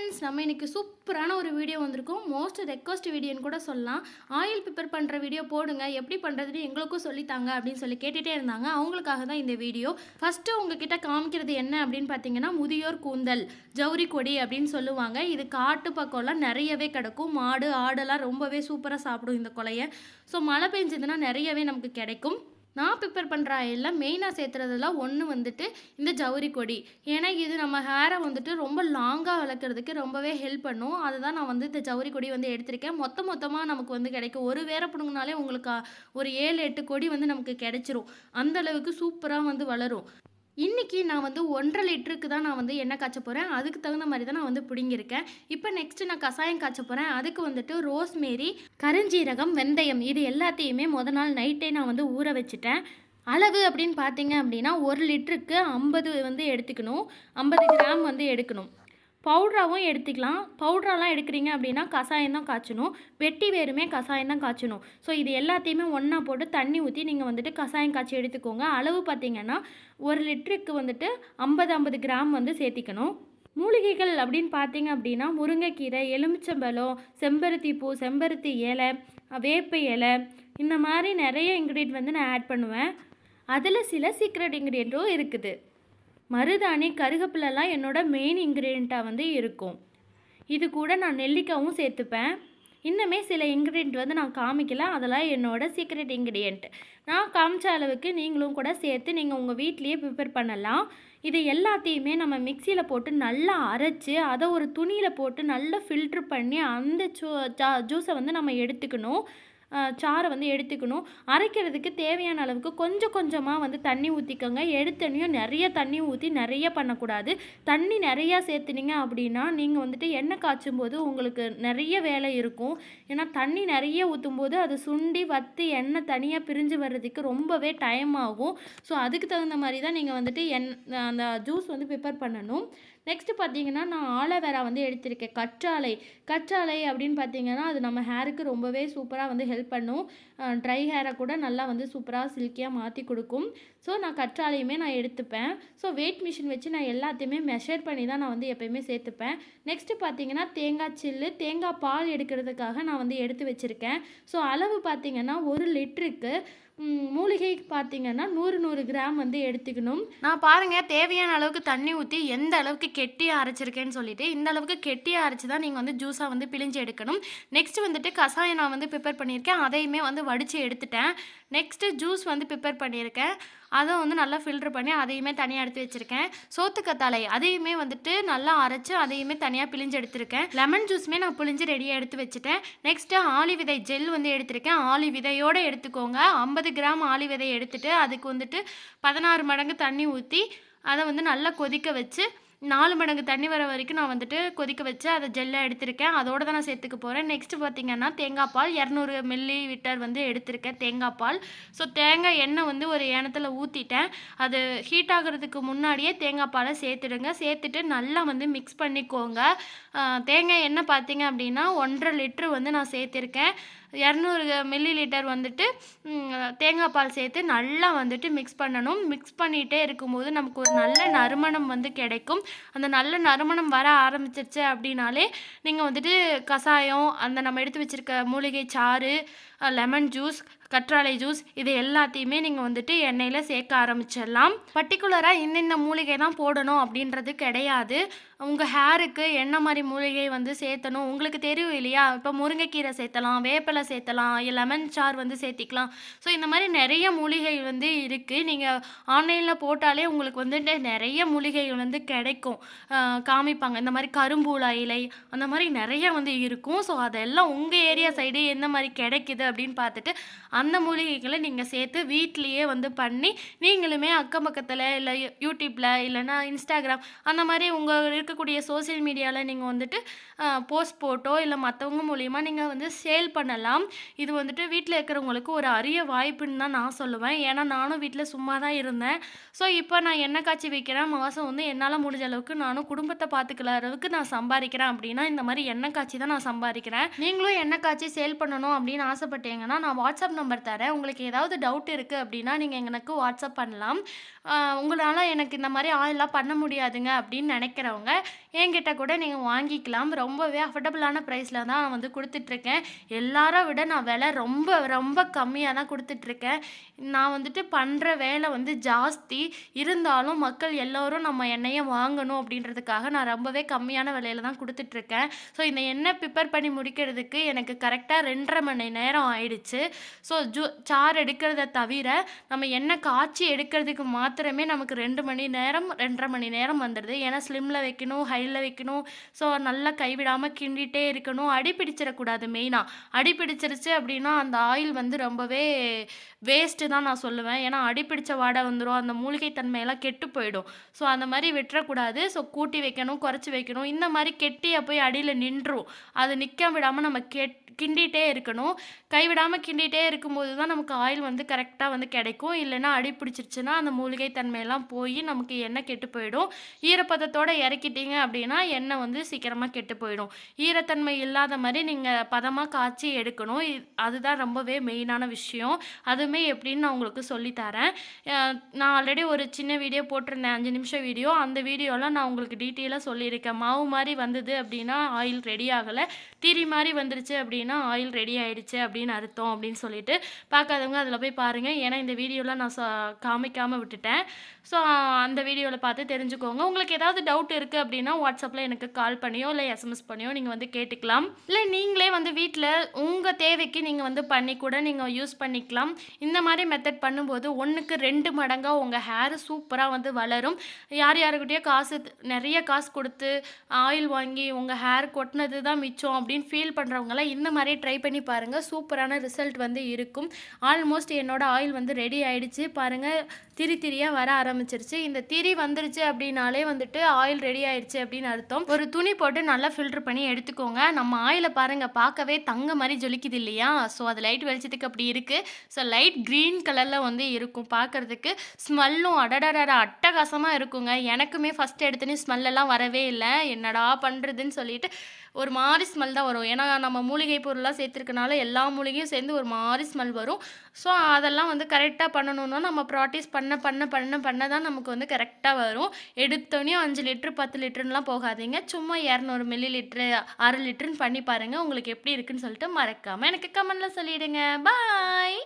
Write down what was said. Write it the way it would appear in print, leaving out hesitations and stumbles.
Friends, நம்ம இன்னைக்கு சூப்பரான ஒரு வீடியோ வந்திருக்கோம். மோஸ்ட் ரெக்வஸ்ட் வீடியோன்னு கூட சொல்லலாம். ஆயில் ப்ரிப்பேர் பண்ணுற வீடியோ போடுங்க, எப்படி பண்ணுறதுன்னு எங்களுக்கும் சொல்லித்தாங்க அப்படின்னு சொல்லி கேட்டுகிட்டே இருந்தாங்க. அவங்களுக்காக தான் இந்த வீடியோ. ஃபஸ்ட்டு உங்ககிட்ட காமிக்கிறது என்ன அப்படின்னு பார்த்தீங்கன்னா, முதியோர் கூந்தல் ஜவுரி கொடி அப்படின்னு சொல்லுவாங்க. இது காட்டு பக்கம்லாம் நிறையவே கிடக்கும். மாடு ஆடெல்லாம் ரொம்பவே சூப்பராக சாப்பிடும் இந்த கொலையை. ஸோ மழை பெஞ்சதுன்னா நிறையவே நமக்கு கிடைக்கும். நான் ப்ரிப்பேர் பண்ணுற ஆயிலில் மெயினாக சேர்த்துறதுலாம் ஒன்று வந்துட்டு இந்த ஜவுரி கொடி. ஏன்னா இது நம்ம ஹேரை வந்துட்டு ரொம்ப லாங்காக வளர்க்குறதுக்கு ரொம்பவே ஹெல்ப் பண்ணும். அதுதான் நான் வந்து இந்த ஜவுரி கொடி வந்து எடுத்திருக்கேன். மொத்தமாக நமக்கு வந்து கிடைக்கும். ஒரு வேரை பிடுங்கினாலே உங்களுக்கு ஒரு 7-8 கொடி வந்து நமக்கு கிடைச்சிரும். அந்தளவுக்கு சூப்பராக வந்து வளரும். இன்றைக்கி நான் வந்து 1.5 லிட்டருக்கு தான் நான் வந்து எண்ணெய் காய்ச்ச போகிறேன். அதுக்கு தகுந்த மாதிரி தான் நான் வந்து பிடுங்கியிருக்கேன். இப்போ நெக்ஸ்ட்டு நான் கசாயம் காய்ச்ச போகிறேன். அதுக்கு வந்துட்டு ரோஸ்மேரி, கருஞ்சீரகம், வெந்தயம் இது எல்லாத்தையுமே நாள் நைட்டே நான் வந்து ஊற வச்சுட்டேன். அளவு அப்படின்னு பார்த்தீங்க அப்படின்னா 1 லிட்டருக்கு 50 வந்து எடுத்துக்கணும். 50 கிராம் வந்து எடுக்கணும். பவுட்ராகவும் எடுத்துக்கலாம். பவுட்ராலாம் எடுக்கிறீங்க அப்படின்னா கசாயம் தான் காய்ச்சணும். வெட்டி வேறுமே கசாயம் தான் காய்ச்சணும். ஸோ இது எல்லாத்தையுமே ஒன்றா போட்டு தண்ணி ஊற்றி நீங்கள் வந்துட்டு கசாயம் காய்ச்சி எடுத்துக்கோங்க. அளவு பார்த்திங்கன்னா 1 லிட்டருக்கு வந்துட்டு 50 கிராம் வந்து சேர்த்திக்கணும். மூலிகைகள் அப்படின்னு பார்த்தீங்க அப்படின்னா முருங்கைக்கீரை, எலுமிச்சம்பழம், செம்பருத்தி பூ, செம்பருத்தி இலை, வேப்ப இலை, இந்த மாதிரி நிறைய இன்க்ரீடியன்ட் வந்து நான் ஆட் பண்ணுவேன். அதில் சில சீக்ரெட் இன்க்ரீடியண்ட்டும் இருக்குது. மருதாணி, கருகப்பிலெல்லாம் என்னோடய மெயின் இன்க்ரீடியண்ட்டாக வந்து இருக்கும். இது கூட நான் நெல்லிக்காயும் சேர்த்துப்பேன். இன்னுமே சில இன்க்ரீடியண்ட் வந்து நான் காமிக்கல, அதெல்லாம் என்னோடய சீக்ரெட் இன்க்ரீடியண்ட். நான் காமிச்ச அளவுக்கு நீங்களும் கூட சேர்த்து நீங்கள் உங்கள் வீட்லேயே ப்ரிப்பேர் பண்ணலாம். இது எல்லாத்தையுமே நம்ம மிக்சியில் போட்டு நல்லா அரைச்சி அதை ஒரு துணியில் போட்டு நல்லா ஃபில்ட்ரு பண்ணி அந்த ஜூஸை வந்து நம்ம எடுத்துக்கணும். சாறை வந்து எடுத்துக்கணும். அரைக்கிறதுக்கு தேவையான அளவுக்கு கொஞ்சம் கொஞ்சமாக வந்து தண்ணி ஊற்றிக்கோங்க. எடுத்தனையும் நிறைய தண்ணி ஊற்றி நிறைய பண்ணக்கூடாது. தண்ணி நிறையா சேர்த்துனீங்க அப்படின்னா நீங்கள் வந்துட்டு எண்ணெய் காய்ச்சும் போது உங்களுக்கு நிறைய வேலை இருக்கும். ஏன்னா தண்ணி நிறைய ஊற்றும் போது அது சுண்டி வற்றி எண்ணெய் தனியாக பிரிஞ்சு வர்றதுக்கு ரொம்பவே டைம் ஆகும். ஸோ அதுக்கு தகுந்த மாதிரி தான் நீங்கள் வந்துட்டு அந்த ஜூஸ் வந்து ப்ரிப்பேர் பண்ணணும். நெக்ஸ்ட்டு பார்த்தீங்கன்னா நான் ஆலோவேரா வந்து எடுத்திருக்கேன். கற்றாழை அப்படின்னு பார்த்தீங்கன்னா அது நம்ம ஹேருக்கு ரொம்பவே சூப்பராக வந்து ஹெல்ப் பண்ணும். ட்ரை ஹேரை கூட நல்லா வந்து சூப்பராக சில்கியாக மாற்றி கொடுக்கும். ஸோ நான் கற்றாழையுமே நான் எடுத்துப்பேன். ஸோ வெயிட் மிஷின் வச்சு நான் எல்லாத்தையுமே மெஷர் பண்ணி தான் நான் வந்து எப்போயுமே சேர்த்துப்பேன். நெக்ஸ்ட்டு பார்த்தீங்கன்னா தேங்காய் சில்லு, தேங்காய் பால் எடுக்கிறதுக்காக நான் வந்து எடுத்து வச்சுருக்கேன். ஸோ அளவு பார்த்தீங்கன்னா 1 லிட்டருக்கு மூலிகைக்கு பார்த்தீங்கன்னா 100 கிராம் வந்து எடுத்துக்கணும். நான் பாருங்கள் தேவையான அளவுக்கு தண்ணி ஊற்றி எந்த அளவுக்கு கெட்டியாக அரைச்சிருக்கேன்னு சொல்லிட்டு இந்த அளவுக்கு கெட்டியாக அரைச்சி தான் நீங்கள் வந்து ஜூஸாக வந்து பிழிஞ்சு எடுக்கணும். நெக்ஸ்ட்டு வந்துட்டு கசாயம் நான் வந்து ப்ரிப்பேர் பண்ணியிருக்கேன். அதையுமே வந்து வடித்து எடுத்துட்டேன். நெக்ஸ்ட்டு ஜூஸ் வந்து ப்ரிப்பேர் பண்ணியிருக்கேன். அதை வந்து நல்லா ஃபில்ட்ரு பண்ணி அதையுமே தனியாக எடுத்து வச்சுருக்கேன். சோத்துக்கத்தாழை அதையுமே வந்துட்டு நல்லா அரைச்சி அதையுமே தனியாக பிழிஞ்சு எடுத்திருக்கேன். லெமன் ஜூஸுமே நான் பிழிஞ்சு ரெடியாக எடுத்து வச்சுட்டேன். நெக்ஸ்ட்டு ஆளி விதை ஜெல் வந்து எடுத்திருக்கேன். ஆளி விதையோடு எடுத்துக்கோங்க. 50 கிராம் ஆளி விதை எடுத்துகிட்டு அதுக்கு வந்துட்டு 16 மடங்கு தண்ணி ஊற்றி அதை வந்து நல்லா கொதிக்க வச்சு 4 மடங்கு தண்ணி வர வரைக்கும் நான் வந்துட்டு கொதிக்க வச்சு அதை ஜெல்லாக எடுத்திருக்கேன். அதோடு தான் நான் சேர்த்துக்க போகிறேன். நெக்ஸ்ட்டு பார்த்திங்கன்னா தேங்காய் பால் 200 மில்லி லிட்டர் வந்து எடுத்திருக்கேன் தேங்காய் பால். ஸோ தேங்காய் எண்ணெய் வந்து ஒரு ஏனத்தில் ஊற்றிட்டேன். அது ஹீட் ஆகிறதுக்கு முன்னாடியே தேங்காய் பாலை சேர்த்துடுங்க. சேர்த்துட்டு நல்லா வந்து மிக்ஸ் பண்ணிக்கோங்க. தேங்காய் எண்ணெய் பார்த்திங்க அப்படின்னா 1.5 லிட்ரு வந்து நான் சேர்த்துருக்கேன். 200 மில்லி லிட்டர் வந்துட்டு தேங்காய் பால் சேர்த்து நல்லா வந்துட்டு மிக்ஸ் பண்ணணும். மிக்ஸ் பண்ணிகிட்டே இருக்கும்போது நமக்கு ஒரு நல்ல நறுமணம் வந்து கிடைக்கும். அந்த நல்ல நறுமணம் வர ஆரம்பிச்சிருச்சு அப்படின்னாலே நீங்கள் வந்துட்டு கசாயம், அந்த நம்ம எடுத்து வச்சுருக்க மூலிகை சாறு, லெமன் ஜூஸ், கற்றாழை ஜூஸ் இது எல்லாத்தையுமே நீங்கள் வந்துட்டு எண்ணெயில் சேர்க்க ஆரம்பிச்சிடலாம். பர்டிகுலராக இந்த மூலிகை தான் போடணும் அப்படின்றது கிடையாது. உங்கள் ஹேருக்கு என்ன மாதிரி மூலிகை வந்து சேர்த்தணும் உங்களுக்கு தெரியும் இல்லையா? இப்போ முருங்கைக்கீரை சேர்த்தலாம், வேப்பிலை சேர்த்தலாம், லெமன் சார் வந்து சேர்த்திக்கலாம். ஸோ இந்த மாதிரி நிறைய மூலிகை வந்து இருக்குது. நீங்கள் ஆன்லைனில் போட்டாலே உங்களுக்கு வந்துட்டு நிறைய மூலிகைகள் வந்து கிடைக்கும், காமிப்பாங்க. இந்த மாதிரி கரும்பூலா இலை அந்த மாதிரி நிறைய வந்து இருக்கும். ஸோ அதெல்லாம் உங்கள் ஏரியா சைடு எந்த மாதிரி கிடைக்குது அப்படின்னு பார்த்துட்டு அந்த மூலிகைகளை நீங்கள் சேர்த்து வீட்லேயே வந்து பண்ணி நீங்களுமே அக்கம் பக்கத்தில் இல்லை யூடியூப்பில் இல்லைன்னா இன்ஸ்டாகிராம் அந்த மாதிரி உங்கள் இருக்கக்கூடிய சோசியல் மீடியாவில் நீங்கள் வந்துட்டு போஸ்ட் போட்டோ இல்லை மற்றவங்க மூலிமா நீங்கள் வந்து சேல் பண்ணலாம். இது வந்துட்டு வீட்டில் இருக்கிறவங்களுக்கு ஒரு அரிய வாய்ப்புன்னு தான் நான் சொல்லுவேன். ஏன்னா நானும் வீட்டில் சும்மா தான் இருந்தேன். ஸோ இப்போ நான் எண்ணெய் காய்ச்சி வைக்கிறேன். மாதம் வந்து என்னால் முடிஞ்ச அளவுக்கு நானும் குடும்பத்தை பார்த்துக்கிற அளவுக்கு நான் சம்பாதிக்கிறேன் அப்படின்னா இந்த மாதிரி எண்ணெய் காய்ச்சி தான் நான் சம்பாதிக்கிறேன். நீங்களும் எண்ணெய் காய்ச்சி சேல் பண்ணணும் அப்படின்னு ஆசைப்பட்டு ஆசைப்பட்டீங்கன்னா நான் வாட்ஸ்அப் நம்பர் தரேன். உங்களுக்கு ஏதாவது டவுட் இருக்குது அப்படின்னா நீங்கள் எனக்கு வாட்ஸ்அப் பண்ணலாம். உங்களால் எனக்கு இந்த மாதிரி ஆயிலெலாம் பண்ண முடியாதுங்க அப்படின்னு நினைக்கிறவங்க என்கிட்ட கூட நீங்கள் வாங்கிக்கலாம். ரொம்பவே அஃபர்டபுளான ப்ரைஸில் தான் நான் வந்து கொடுத்துட்ருக்கேன். எல்லாரை விட நான் விலை ரொம்ப ரொம்ப கம்மியாக தான் கொடுத்துட்ருக்கேன். நான் வந்துட்டு பண்ணுற வேலை வந்து ஜாஸ்தி இருந்தாலும் மக்கள் எல்லோரும் நம்ம எண்ணெயை வாங்கணும் அப்படின்றதுக்காக நான் ரொம்பவே கம்மியான விலையில தான் கொடுத்துட்ருக்கேன். ஸோ இந்த எண்ணெய் ப்ரிப்பேர் பண்ணி முடிக்கிறதுக்கு எனக்கு கரெக்டாக 2.5 மணி நேரம் ஆயிடுச்சு. ஸோ சாறு எடுக்கிறத தவிர நம்ம எண்ணெய் காய்ச்சி எடுக்கிறதுக்கு மாத்திரமே நமக்கு 2 மணி நேரம் 2.5 மணி நேரம் வந்துடுது. ஏன்னா ஸ்லிம்மில் வைக்கணும், ஹையில் வைக்கணும். ஸோ நல்லா கைவிடாமல் கிண்டிகிட்டே இருக்கணும். அடி பிடிச்சிடக்கூடாது. மெயினாக அடி பிடிச்சிருச்சு அப்படின்னா அந்த ஆயில் வந்து ரொம்பவே வேஸ்ட்டு தான் நான் சொல்லுவேன். ஏன்னா அடி பிடிச்ச வாடை வந்துடும், அந்த மூலிகை தன்மையெல்லாம் கெட்டு போயிடும். ஸோ அந்த மாதிரி விட்டுறக்கூடாது. ஸோ கூட்டி வைக்கணும், குறைச்சி வைக்கணும். இந்த மாதிரி கெட்டியாக போய் அடியில் நின்றும். அது நிற்க விடாமல் நம்ம கிண்டிகிட்டே இருக்கணும். கைவிடாமல் கிண்டிகிட்டே இருக்கும்போது தான் நமக்கு ஆயில் வந்து கரெக்டாக வந்து கிடைக்கும். இல்லைன்னா அடி பிடிச்சிருச்சுன்னா அந்த மூலிகை தன்மையெல்லாம் போய் நமக்கு எண்ணெய் கெட்டு போயிடும். ஈரப்பதத்தோடு இறக்கிட்டீங்க அப்படின்னா எண்ணெய் வந்து சீக்கிரமாக கெட்டு போயிடும். ஈரத்தன்மை இல்லாத மாதிரி நீங்கள் பதமாக காய்ச்சி எடுக்கணும். அதுதான் ரொம்பவே மெயினான விஷயம். அதுவுமே எப்படின்னு நான் உங்களுக்கு சொல்லித்தரேன். நான் ஆல்ரெடி ஒரு சின்ன வீடியோ போட்டிருந்தேன், 5 நிமிஷம் வீடியோ. அந்த வீடியோவில் நான் உங்களுக்கு டீட்டெயிலாக சொல்லியிருக்கேன். மாவு மாதிரி வந்தது அப்படின்னா ஆயில் ரெடி ஆகலை, திரி மாதிரி வந்துருச்சு அப்படின்னா ஆயில் ரெடி ஆகிடுச்சு அப்படின்னு அர்த்தம் அப்படின்னு சொல்லிட்டு பார்க்காதவங்க அதில் போய் பாருங்கள். ஏன்னா இந்த வீடியோவில் நான் காமிக்காமல் விட்டுட்டேன். ஸோ அந்த வீடியோவில் பார்த்து தெரிஞ்சுக்கோங்க. உங்களுக்கு ஏதாவது டவுட் இருக்குது அப்படின்னா வாட்ஸ்அப்பில் எனக்கு கால் பண்ணியோ இல்லை எஸ்எம்எஸ் பண்ணியோ நீங்கள் வந்து கேட்டுக்கலாம். இல்லை நீங்களே வந்து வீட்டில் உங்கள் தேவைக்கு நீங்கள் வந்து பண்ணி கூட நீங்கள் யூஸ் பண்ணிக்கலாம். இந்த மாதிரி மெத்தட் பண்ணும்போது 1க்கு 2 மடங்காக உங்கள் ஹேர் சூப்பராக வந்து வளரும். யாருக்கிட்டேயோ நிறைய காசு கொடுத்து ஆயில் வாங்கி உங்கள் ஹேர் கொட்டினது தான் மிச்சம் அப்படின்னு ஃபீல் பண்ணுறவங்களாம் இந்த மாதிரி ட்ரை பண்ணி பாருங்கள். சூப்பரான ரிசல்ட் வந்து இருக்கும். ஆல்மோஸ்ட் என்னோட ஆயில் வந்து ரெடி ஆகிடுச்சு பாருங்கள். திரியாக வர ஆரம்பிச்சிருச்சு. இந்த திரி வந்துருச்சு அப்படின்னாலே வந்துட்டு ஆயில் ரெடி ஆயிடுச்சு அப்படின்னு அர்த்தம். ஒரு துணி போட்டு நல்லா ஃபில்டர் பண்ணி எடுத்துக்கோங்க. நம்ம ஆயிலை பாருங்கள், பார்க்கவே தங்க மாதிரி ஜொலிக்குது இல்லையா? ஸோ அது லைட் வெளிச்சத்துக்கு அப்படி இருக்குது. ஸோ லைட் க்ரீன் கலரில் வந்து இருக்கும். பார்க்குறதுக்கு ஸ்மெல்லும் அடடடா அட்டகாசமாக இருக்குங்க. எனக்குமே ஃபஸ்ட் எடுத்தோன்னே ஸ்மெல்லெல்லாம் வரவே இல்லை. என்னடா பண்ணுறதுன்னு சொல்லிட்டு ஒரு மாதிரி ஸ்மெல் தான் வரும். ஏன்னா நம்ம மூலிகை பொருளாக சேர்த்துருக்கனால எல்லா மூலிகையும் சேர்ந்து ஒரு மாதிரி ஸ்மெல் வரும். ஸோ அதெல்லாம் வந்து கரெக்டாக பண்ணணுன்னா நம்ம ப்ராக்டிஸ் பண்ண தான் நமக்கு வந்து கரெக்டாக வரும். எடுத்தோடனே 5 லிட்ரு 10 லிட்டருலாம் போகாதீங்க. சும்மா 200 மில்லி லிட்ரு 6 லிட்டருன்னு பண்ணி பாருங்கள். உங்களுக்கு எப்படி இருக்குன்னு சொல்லிட்டு மறக்காமல் எனக்கு கமெண்டில் சொல்லிவிடுங்க. பாய்.